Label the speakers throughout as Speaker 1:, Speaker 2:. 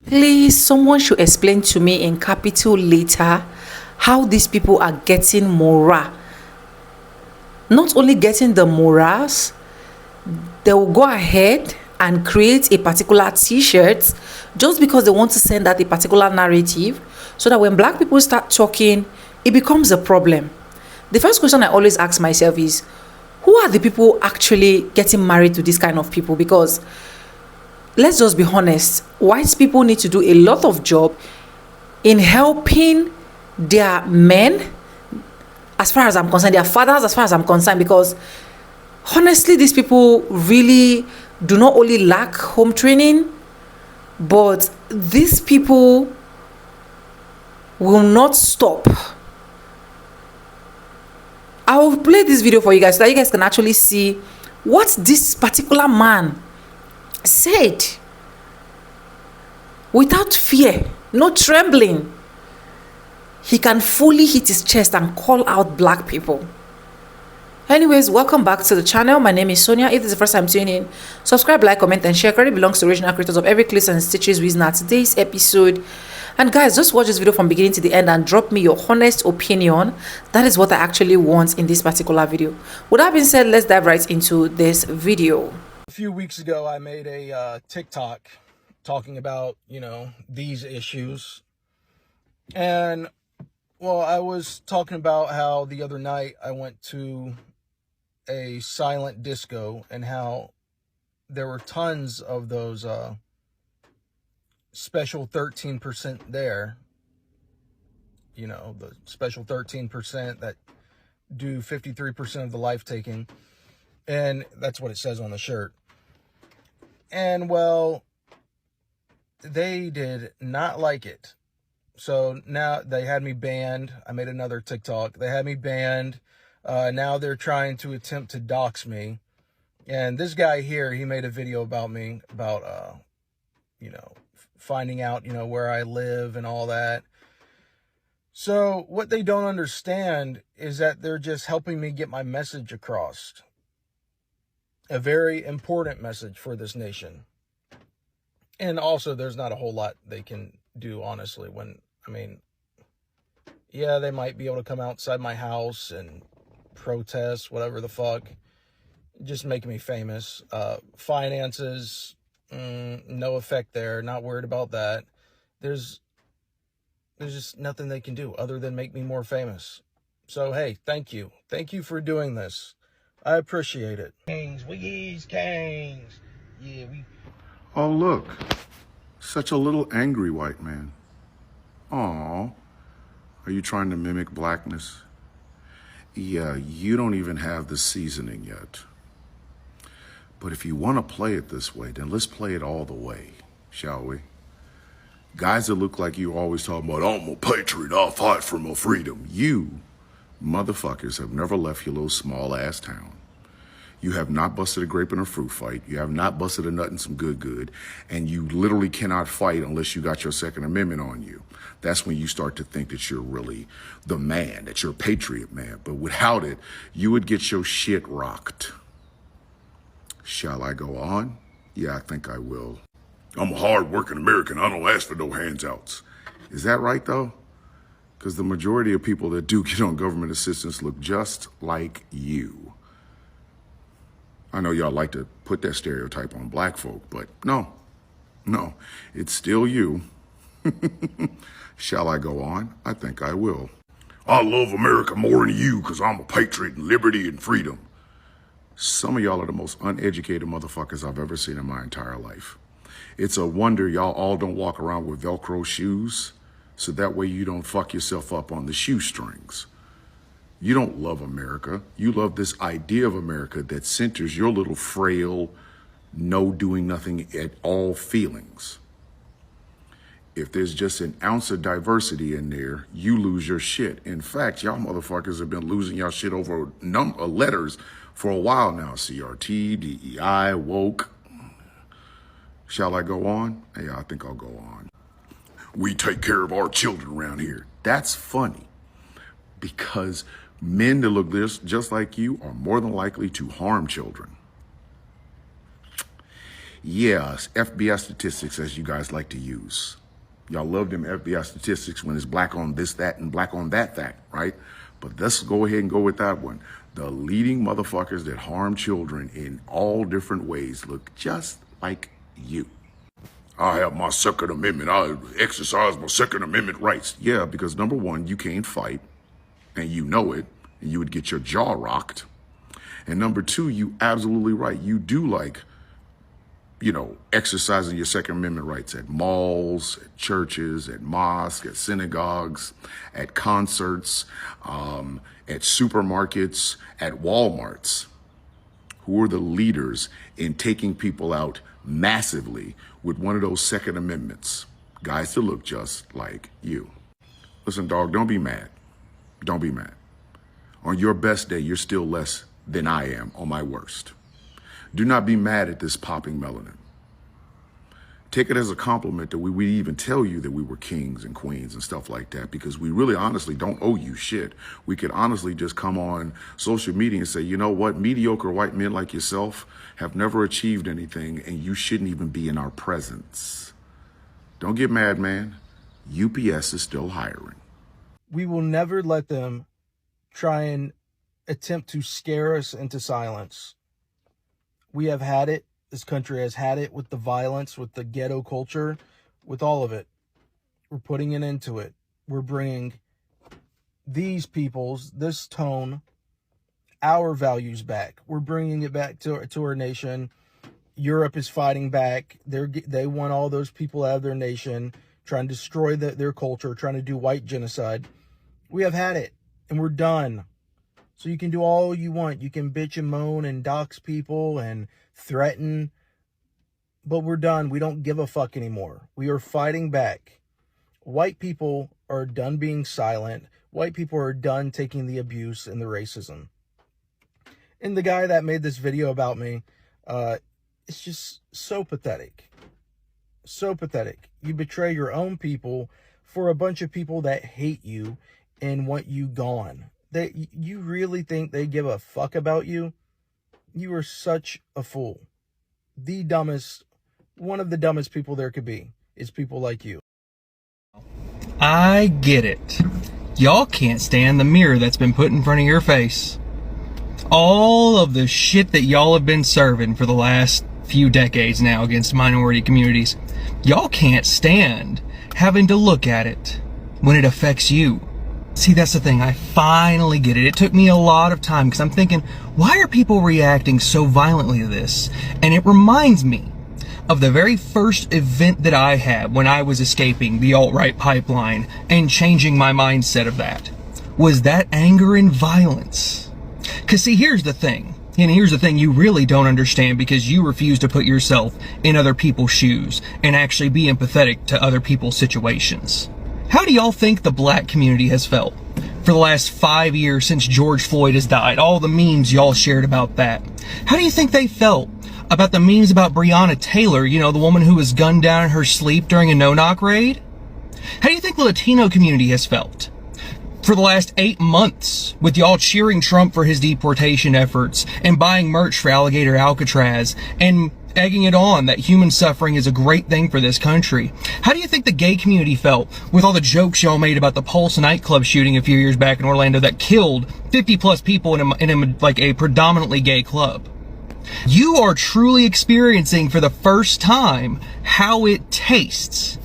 Speaker 1: Please, someone should explain to me in capital letter how these people are getting morale. Not only getting the morals, they will go ahead and create a particular t-shirt just because they want to send out a particular narrative, so that when black people start talking, it becomes a problem. The first question I always ask myself is, who are the people actually getting married to this kind of people? Because let's just be honest, white people need to do a lot of job in helping their men, as far as I'm concerned, their fathers, as far as I'm concerned, because honestly, these people really do not only lack home training, but these people will not stop. I will play this video for you guys so that you guys can actually see what this particular man said without fear, no trembling. He can fully hit his chest and call out black people. Anyways, welcome back to the channel. My name is Sonia. If this is the first time tuning in, subscribe, like, comment, and share. Credit belongs to original creators of every clips and stitches we use in today's episode. And guys, just watch this video from beginning to the end and drop me your honest opinion. That is what I actually want in this particular video. With that being said, let's dive right into this video.
Speaker 2: A few weeks ago, I made a TikTok talking about, these issues. And, well, I was talking about how the other night I went to a silent disco and how there were tons of those special 13% there. The special 13% that do 53% of the life taking. And that's what it says on the shirt. And, well, they did not like it. So now they had me banned. I made another TikTok. They had me banned. Now they're trying to attempt to dox me. And this guy here, he made a video about me, about, finding out, where I live and all that. So what they don't understand is that they're just helping me get my message across. A very important message for this nation. And also, there's not a whole lot they can do, honestly, yeah, they might be able to come outside my house and protest, whatever the fuck, just making me famous. Finances, no effect there, not worried about that. There's just nothing they can do other than make me more famous. So, hey, thank you. Thank you for doing this. I appreciate it. Kings, we is kings. Yeah, we...
Speaker 3: Oh, look. Such a little angry white man. Aw. Are you trying to mimic blackness? Yeah, you don't even have the seasoning yet. But if you want to play it this way, then let's play it all the way, shall we? Guys that look like you always talking about, I'm a patriot, I'll fight for my freedom. You motherfuckers have never left your little small-ass town. You have not busted a grape in a fruit fight. You have not busted a nut in some good. And you literally cannot fight unless you got your Second Amendment on you. That's when you start to think that you're really the man, that you're a patriot man. But without it, you would get your shit rocked. Shall I go on? Yeah, I think I will. I'm a hard-working American. I don't ask for no handouts. Is that right, though? Because the majority of people that do get on government assistance look just like you. I know y'all like to put that stereotype on black folk, but no, it's still you. Shall I go on? I think I will. I love America more than you because I'm a patriot in liberty and freedom. Some of y'all are the most uneducated motherfuckers I've ever seen in my entire life. It's a wonder y'all all don't walk around with Velcro shoes, so that way you don't fuck yourself up on the shoestrings. You don't love America. You love this idea of America that centers your little frail, no doing nothing at all feelings. If there's just an ounce of diversity in there, you lose your shit. In fact, y'all motherfuckers have been losing y'all shit over letters for a while now. CRT, DEI, woke. Shall I go on? Yeah, I think I'll go on. We take care of our children around here. That's funny because men that look just like you are more than likely to harm children. Yeah, FBI statistics, as you guys like to use. Y'all love them FBI statistics when it's black on this, that, and black on that fact, right? But let's go ahead and go with that one. The leading motherfuckers that harm children in all different ways look just like you. I have my Second Amendment. I exercise my Second Amendment rights. Yeah, because number one, you can't fight, and you know it, and you would get your jaw rocked. And number two, you absolutely right. You do like, exercising your Second Amendment rights at malls, at churches, at mosques, at synagogues, at concerts, at supermarkets, at Walmarts. Who are the leaders in taking people out massively with one of those Second Amendments? Guys that look just like you. Listen, dog, don't be mad. Don't be mad. On your best day, you're still less than I am on my worst. Do not be mad at this popping melanin. Take it as a compliment that we even tell you that we were kings and queens and stuff like that, because we really honestly don't owe you shit. We could honestly just come on social media and say, you know what, mediocre white men like yourself have never achieved anything and you shouldn't even be in our presence. Don't get mad, man. UPS is still hiring.
Speaker 2: We will never let them try and attempt to scare us into silence. We have had it. This country has had it with the violence, with the ghetto culture, with all of it. We're putting an end to it. We're bringing these people's, this tone, our values back. We're bringing it back to our nation. Europe is fighting back. They want all those people out of their nation, trying to destroy their culture, trying to do white genocide. We have had it, and we're done. So you can do all you want. You can bitch and moan and dox people and threaten, but we're done. We don't give a fuck anymore. We are fighting back. White people are done being silent. White people are done taking the abuse and the racism. And the guy that made this video about me, it's just so pathetic. So pathetic. You betray your own people for a bunch of people that hate you and want you gone. You really think they give a fuck about you? You are such a fool. One of the dumbest people there could be is people like you.
Speaker 4: I get it. Y'all can't stand the mirror that's been put in front of your face. All of the shit that y'all have been serving for the last few decades now against minority communities. Y'all can't stand having to look at it when it affects you. See, that's the thing. I finally get it. It took me a lot of time because I'm thinking, why are people reacting so violently to this? And it reminds me of the very first event that I had when I was escaping the alt-right pipeline and changing my mindset of that. Was that anger and violence? Because see, here's the thing. And here's the thing you really don't understand because you refuse to put yourself in other people's shoes and actually be empathetic to other people's situations. How do y'all think the black community has felt for the last 5 years since George Floyd has died? All the memes y'all shared about that. How do you think they felt about the memes about Breonna Taylor, the woman who was gunned down in her sleep during a no-knock raid? How do you think the Latino community has felt for the last 8 months with y'all cheering Trump for his deportation efforts and buying merch for Alligator Alcatraz and egging it on that human suffering is a great thing for this country? How do you think the gay community felt with all the jokes y'all made about the Pulse nightclub shooting a few years back in Orlando that killed 50 plus people in a predominantly gay club? You are truly experiencing for the first time how it tastes.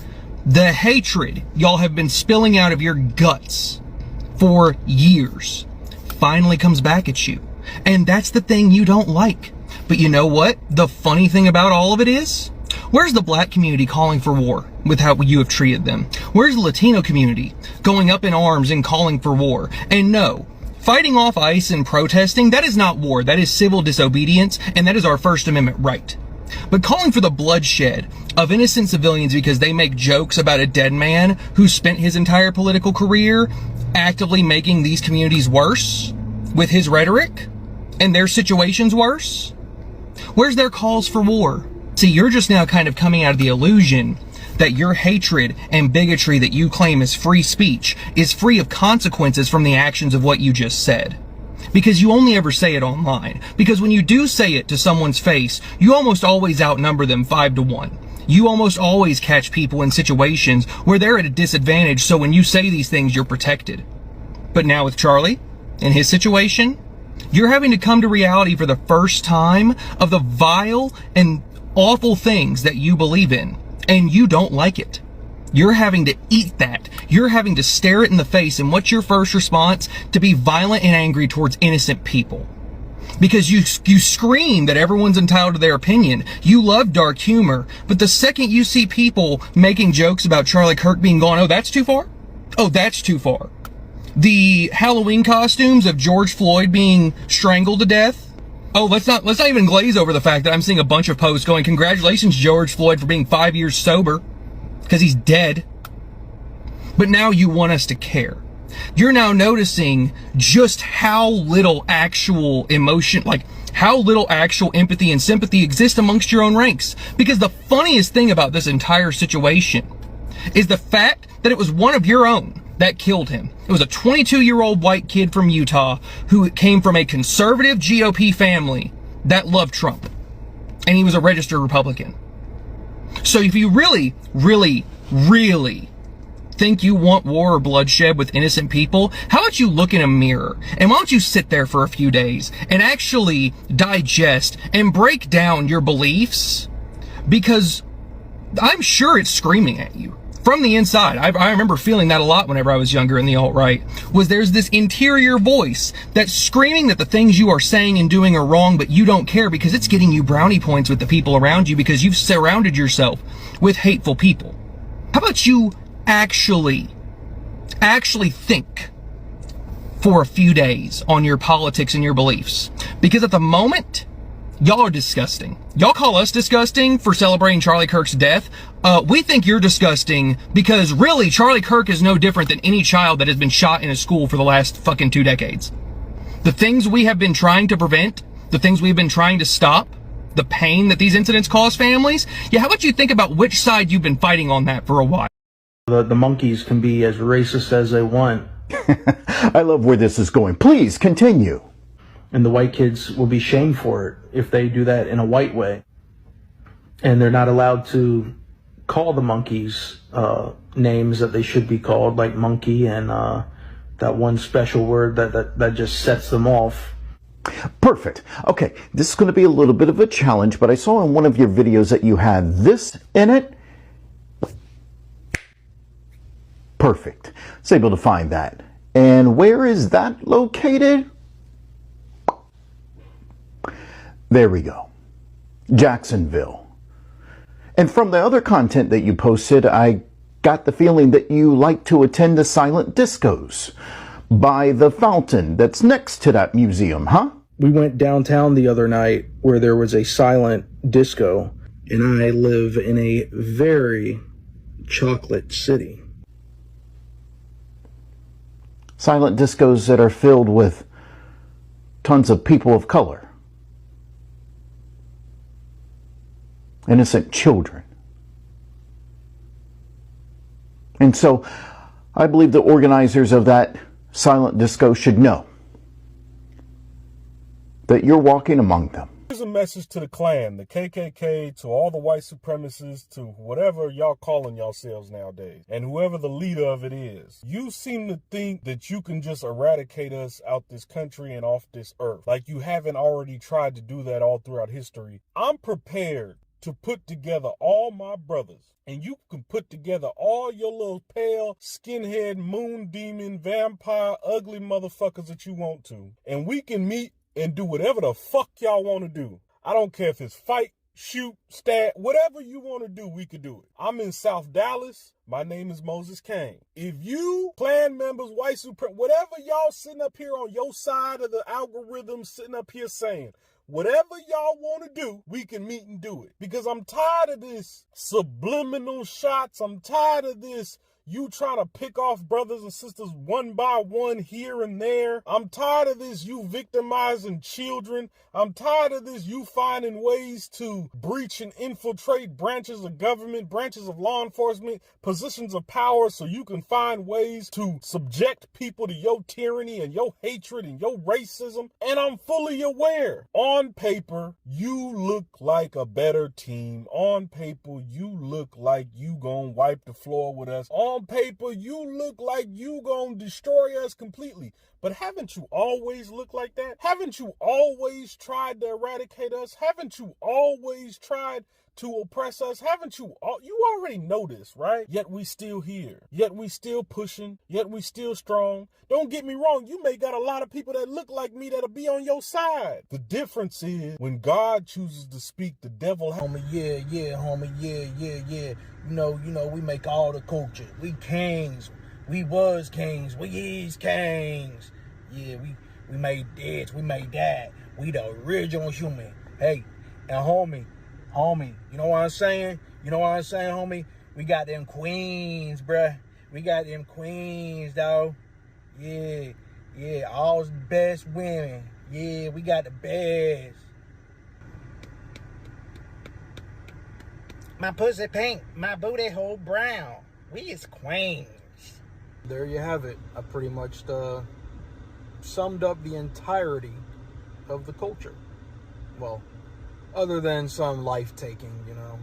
Speaker 4: The hatred y'all have been spilling out of your guts for years finally comes back at you. And that's the thing you don't like. But you know what? The funny thing about all of it is, where's the black community calling for war with how you have treated them? Where's the Latino community going up in arms and calling for war? And no, fighting off ICE and protesting, that is not war. That is civil disobedience, and that is our First Amendment right. But calling for the bloodshed of innocent civilians because they make jokes about a dead man who spent his entire political career actively making these communities worse with his rhetoric and their situations worse? Where's their calls for war? See, you're just now kind of coming out of the illusion that your hatred and bigotry that you claim is free speech is free of consequences from the actions of what you just said. because you only ever say it online. Because when you do say it to someone's face, you almost always outnumber them 5-1. You almost always catch people in situations where they're at a disadvantage, so when you say these things, you're protected. But now with Charlie, in his situation, you're having to come to reality for the first time of the vile and awful things that you believe in, and you don't like it. You're having to eat that. You're having to stare it in the face, and what's your first response? To be violent and angry towards innocent people. Because you scream that everyone's entitled to their opinion. You love dark humor, but the second you see people making jokes about Charlie Kirk being gone, oh, that's too far? Oh, that's too far. The Halloween costumes of George Floyd being strangled to death. Oh, let's not even glaze over the fact that I'm seeing a bunch of posts going, congratulations, George Floyd, for being 5 years sober. Because he's dead. But now you want us to care. You're now noticing just how little actual emotion, like how little actual empathy and sympathy exist amongst your own ranks. Because the funniest thing about this entire situation is the fact that it was one of your own that killed him. It was a 22-year-old white kid from Utah who came from a conservative GOP family that loved Trump. And he was a registered Republican. So if you really, really, really think you want war or bloodshed with innocent people, how about you look in a mirror, and why don't you sit there for a few days and actually digest and break down your beliefs? Because I'm sure it's screaming at you from the inside. I remember feeling that a lot whenever I was younger in the alt-right, was there's this interior voice that's screaming that the things you are saying and doing are wrong, but you don't care because it's getting you brownie points with the people around you because you've surrounded yourself with hateful people. How about you actually think for a few days on your politics and your beliefs? Because at the moment, y'all are disgusting. Y'all call us disgusting for celebrating Charlie Kirk's death. We think you're disgusting because really Charlie Kirk is no different than any child that has been shot in a school for the last fucking 2 decades. The things we have been trying to prevent, the things we've been trying to stop, the pain that these incidents cause families. Yeah, how about you think about which side you've been fighting on that for a while?
Speaker 2: The monkeys can be as racist as they want.
Speaker 5: I love where this is going. Please continue.
Speaker 2: And the white kids will be shamed for it if they do that in a white way. And they're not allowed to call the monkeys names that they should be called, like monkey and that one special word that just sets them off.
Speaker 5: Perfect. Okay, this is going to be a little bit of a challenge, but I saw in one of your videos that you had this in it. Perfect. It's able to find that. And where is that located? There we go. Jacksonville. And from the other content that you posted, I got the feeling that you like to attend the silent discos by the fountain that's next to that museum, huh?
Speaker 2: We went downtown the other night where there was a silent disco, and I live in a very chocolate city.
Speaker 5: Silent discos that are filled with tons of people of color. Innocent children. And so I believe the organizers of that silent disco should know that you're walking among them.
Speaker 6: Here's a message to the Klan, the KKK, to all the white supremacists, to whatever y'all calling yourselves nowadays, and whoever the leader of it is. You seem to think that you can just eradicate us out this country and off this earth, like you haven't already tried to do that all throughout history. I'm prepared to put together all my brothers, and you can put together all your little pale, skinhead, moon demon, vampire, ugly motherfuckers that you want to, and we can meet and do whatever the fuck y'all want to do. I don't care if it's fight, shoot, stab, whatever you want to do, we could do it. I'm in South Dallas. My name is Moses Kane. If you, Klan members, white supremacists, whatever y'all sitting up here on your side of the algorithm sitting up here saying, whatever y'all want to do, we can meet and do it. Because I'm tired of this subliminal shots. I'm tired of this, You trying to pick off brothers and sisters one by one here and there. I'm tired of this, you victimizing children. I'm tired of this, you finding ways to breach and infiltrate branches of government, branches of law enforcement, positions of power, so you can find ways to subject people to your tyranny and your hatred and your racism. And I'm fully aware. On paper, you look like a better team. On paper, you look like you gonna wipe the floor with us. On paper, you look like you gonna destroy us completely. But haven't you always looked like that? Haven't you always tried to eradicate us? Haven't you always tried to oppress us? Haven't you already know this, right? Yet we still here. Yet we still pushing. Yet we still strong. Don't get me wrong. You may got a lot of people that look like me that'll be on your side. The difference is when God chooses to speak, the devil, homie, yeah, homie, yeah. You know, we make all the culture. We kings. We was kings. We is kings. Yeah, we made this. We made that. We the original human. Hey, and homie, you know what I'm saying? Homie? We got them queens, bruh. We got them queens, dog. Yeah, all the best women. Yeah, we got the best. My pussy pink, my booty hole brown. We is queens. There you have it. I pretty much summed up the entirety of the culture. Well, other than some life-taking, you know.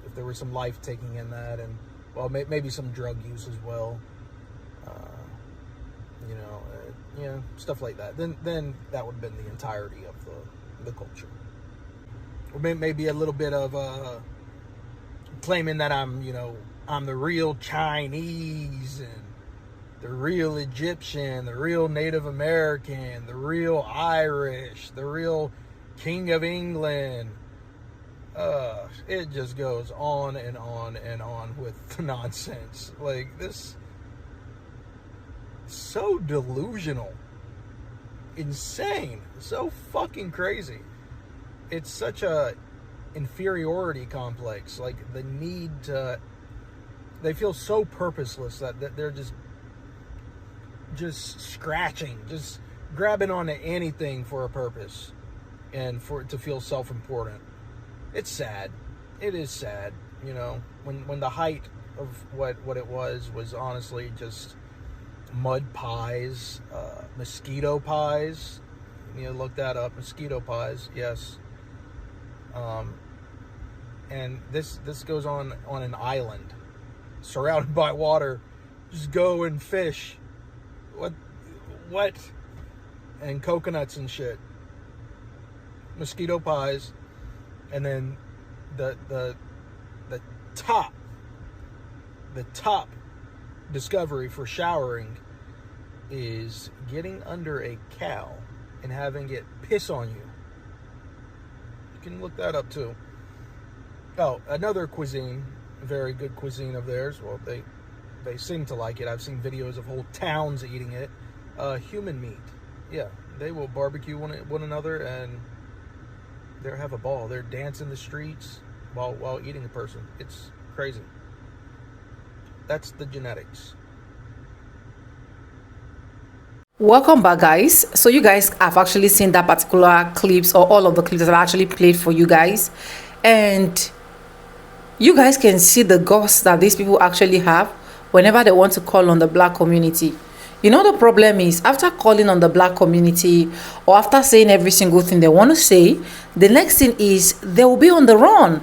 Speaker 6: If there was some life-taking in that, and, well, maybe some drug use as well. Stuff like that. Then that would have been the entirety of the culture. Or maybe a little bit of claiming that I'm the real Chinese and the real Egyptian, the real Native American, the real Irish, the real King of England. It just goes on and on and on with nonsense. Like, this, so delusional, insane, so fucking crazy. It's such a inferiority complex. Like, the need to, they feel so purposeless that they're just scratching, just grabbing onto anything for a purpose and for it to feel self-important. It's sad. It is sad, you know, when the height of what it was honestly just mud pies, mosquito pies. You know, look that up, mosquito pies, yes. And this goes on an island surrounded by water. Just go and fish. What? And coconuts and shit. Mosquito pies. And then the top discovery for showering is getting under a cow and having it piss on you. You can look that up too. Oh, another cuisine, very good cuisine of theirs. Well, they seem to like it. I've seen videos of whole towns eating it. Human meat. Yeah, they will barbecue one another and they have a ball. They're dancing the streets while eating a person. It's crazy. That's the genetics.
Speaker 1: Welcome back, guys. So you guys have actually seen that particular clips, or all of the clips that I actually played for you guys, and you guys can see the guts that these people actually have whenever they want to call on the black community. You know, the problem is, after calling on the black community or after saying every single thing they want to say, the next thing is they will be on the run.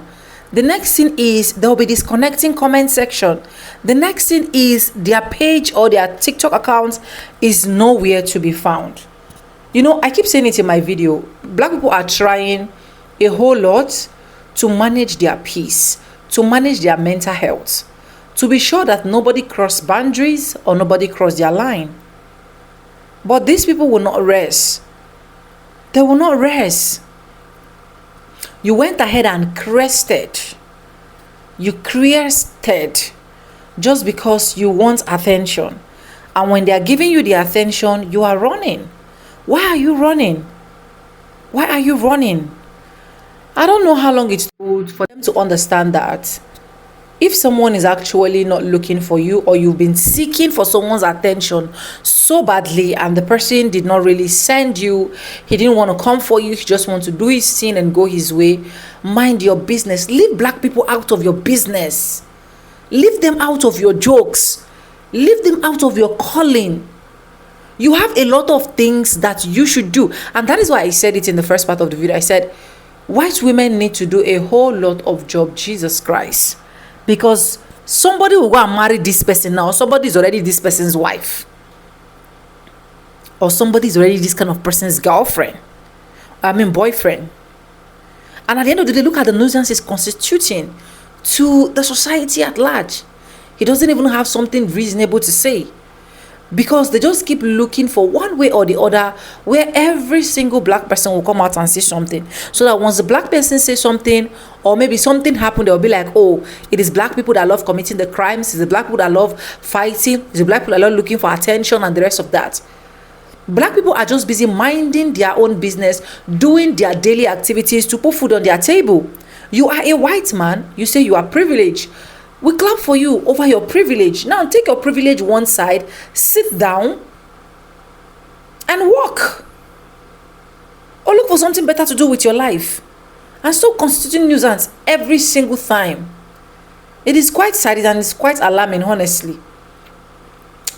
Speaker 1: The next thing is they'll be disconnecting comment section. The next thing is their page or their TikTok account is nowhere to be found. You know, I keep saying it in my video. Black people are trying a whole lot to manage their peace, to manage their mental health, to be sure that nobody cross boundaries or nobody cross their line. But these people will not rest. They will not rest. You went ahead and crested. You crested just because you want attention. And when they are giving you the attention, you are running. Why are you running? Why are you running? I don't know how long it took for them to understand that if someone is actually not looking for you, or you've been seeking for someone's attention so badly and the person did not really send you, he didn't want to come for you, he just wants to do his thing and go his way, mind your business. Leave black people out of your business. Leave them out of your jokes. Leave them out of your calling. You have a lot of things that you should do. And that is why I said it in the first part of the video. I said, white women need to do a whole lot of job, Jesus Christ. Because somebody will go and marry this person now. Somebody is already this person's wife. Or somebody is already this kind of person's girlfriend. Boyfriend. And at the end of the day, look at the nuisance he's constituting to the society at large. He doesn't even have something reasonable to say. Because they just keep looking for one way or the other where every single black person will come out and say something. So that once the black person says something, or maybe something happened, they'll be like, oh, it is black people that love committing the crimes. It's the black people that love fighting. It's the black people that love looking for attention and the rest of that. Black people are just busy minding their own business, doing their daily activities to put food on their table. You are a white man. You say you are privileged. We clap for you over your privilege. Now take your privilege one side, sit down and walk. Or look for something better to do with your life. And stop constituting nuisance every single time. It is quite sad and it's quite alarming, honestly.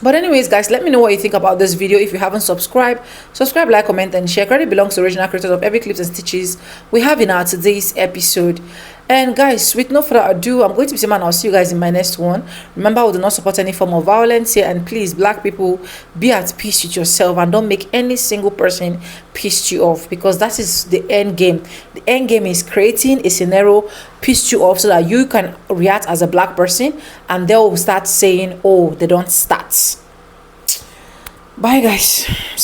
Speaker 1: But anyways, guys, let me know what you think about this video. If you haven't subscribed, subscribe, like, comment, and share. Credit belongs to original creators of every clips and stitches we have in our today's episode. And guys, with no further ado, I'm going to be saying, I'll see you guys in my next one. Remember, we do not support any form of violence here. And please, black people, be at peace with yourself and don't make any single person piss you off, because that is the end game. The end game is creating a scenario, piss you off, so that you can react as a black person and they'll start saying, oh, they don't start. Bye, guys.